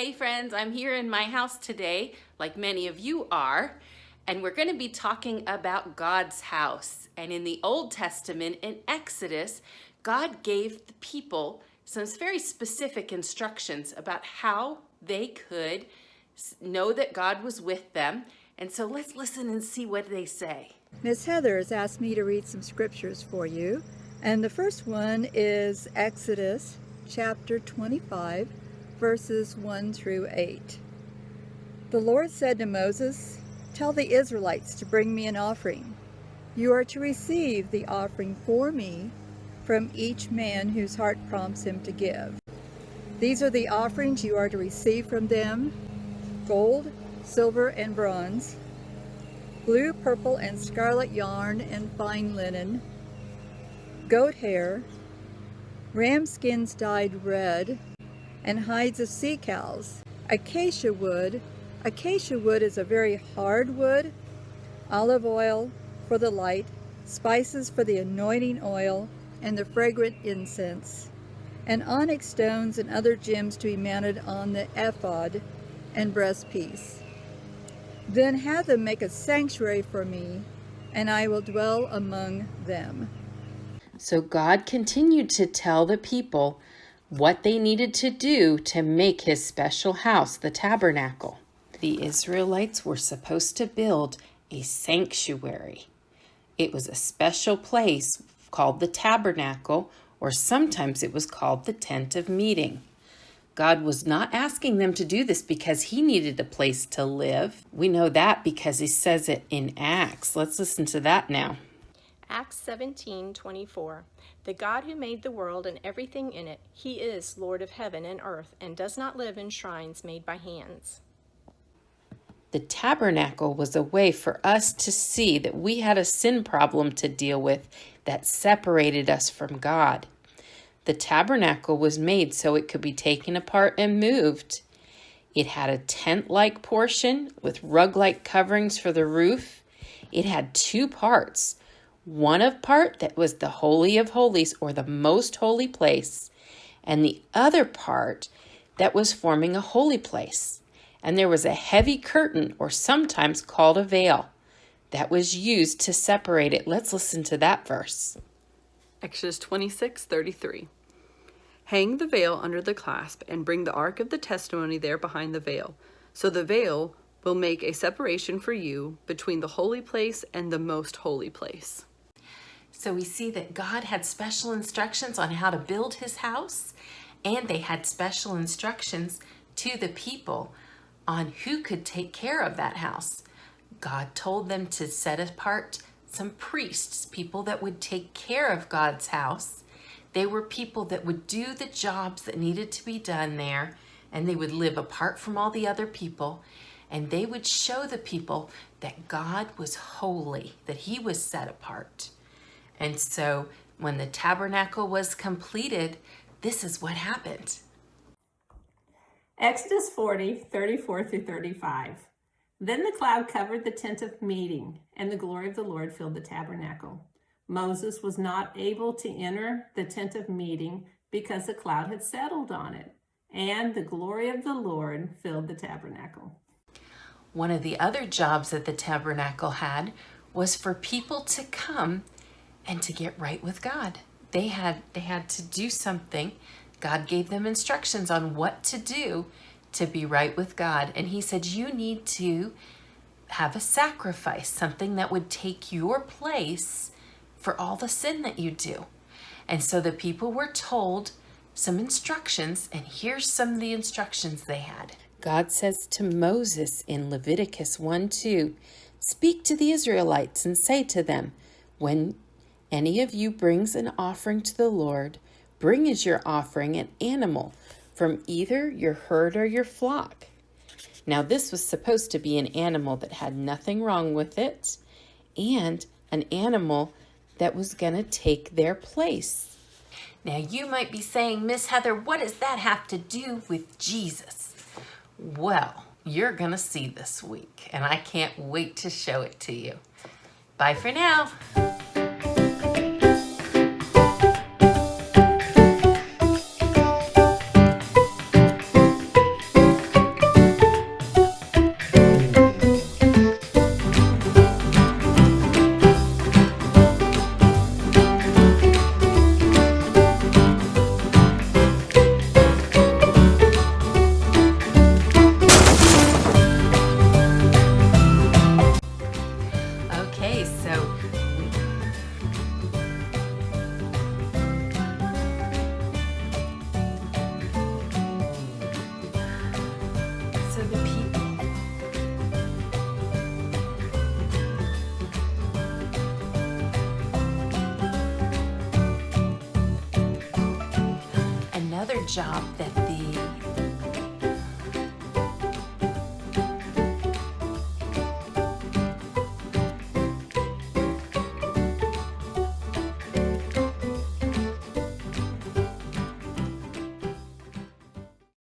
Hey friends, I'm here in my house today, like many of you are, and we're going to be talking about God's house. And in the Old Testament, in Exodus, God gave the people some very specific instructions about how they could know that God was with them. And so let's listen and see what they say. Miss Heather has asked me to read some scriptures for you, and the first one is Exodus chapter 25, verses 1 through 8. The Lord said to Moses, "Tell the Israelites to bring me an offering. You are to receive the offering for me from each man whose heart prompts him to give. These are the offerings you are to receive from them: gold, silver, and bronze, blue, purple, and scarlet yarn and fine linen, goat hair, ram skins dyed red, and hides of sea cows, acacia wood. Acacia wood is a very hard wood, olive oil for the light, spices for the anointing oil, and the fragrant incense, and onyx stones and other gems to be mounted on the ephod and breastpiece. Then have them make a sanctuary for me, and I will dwell among them." So God continued to tell the people what they needed to do to make his special house, the tabernacle. The Israelites were supposed to build a sanctuary. It was a special place called the tabernacle, or sometimes it was called the tent of meeting. God was not asking them to do this because he needed a place to live. We know that because he says it in Acts. Let's listen to that now. Acts 17:24. The God who made the world and everything in it, he is Lord of heaven and earth, and does not live in shrines made by hands. The tabernacle was a way for us to see that we had a sin problem to deal with that separated us from God. The tabernacle was made so it could be taken apart and moved. It had a tent-like portion with rug-like coverings for the roof. It had two parts. One part that was the Holy of Holies, or the most holy place, and the other part that was forming a holy place. And there was a heavy curtain, or sometimes called a veil, that was used to separate it. Let's listen to that verse. Exodus 26:33. Hang the veil under the clasp and bring the ark of the testimony there behind the veil. So the veil will make a separation for you between the holy place and the most holy place. So we see that God had special instructions on how to build his house, and they had special instructions to the people on who could take care of that house. God told them to set apart some priests, people that would take care of God's house. They were people that would do the jobs that needed to be done there, and they would live apart from all the other people, and they would show the people that God was holy, that he was set apart. And so when the tabernacle was completed, this is what happened. Exodus 40:34 through 35. Then the cloud covered the tent of meeting, and the glory of the Lord filled the tabernacle. Moses was not able to enter the tent of meeting because the cloud had settled on it, and the glory of the Lord filled the tabernacle. One of the other jobs that the tabernacle had was for people to come and to get right with God. They had to do something. God gave them instructions on what to do to be right with God. And he said, you need to have a sacrifice, something that would take your place for all the sin that you do. And so the people were told some instructions, and here's some of the instructions they had. God says to Moses in Leviticus 1:2, "Speak to the Israelites and say to them, when any of you brings an offering to the Lord, bring as your offering an animal from either your herd or your flock." Now this was supposed to be an animal that had nothing wrong with it, and an animal that was going to take their place. Now you might be saying, Miss Heather, what does that have to do with Jesus? Well, you're going to see this week, and I can't wait to show it to you. Bye for now. job that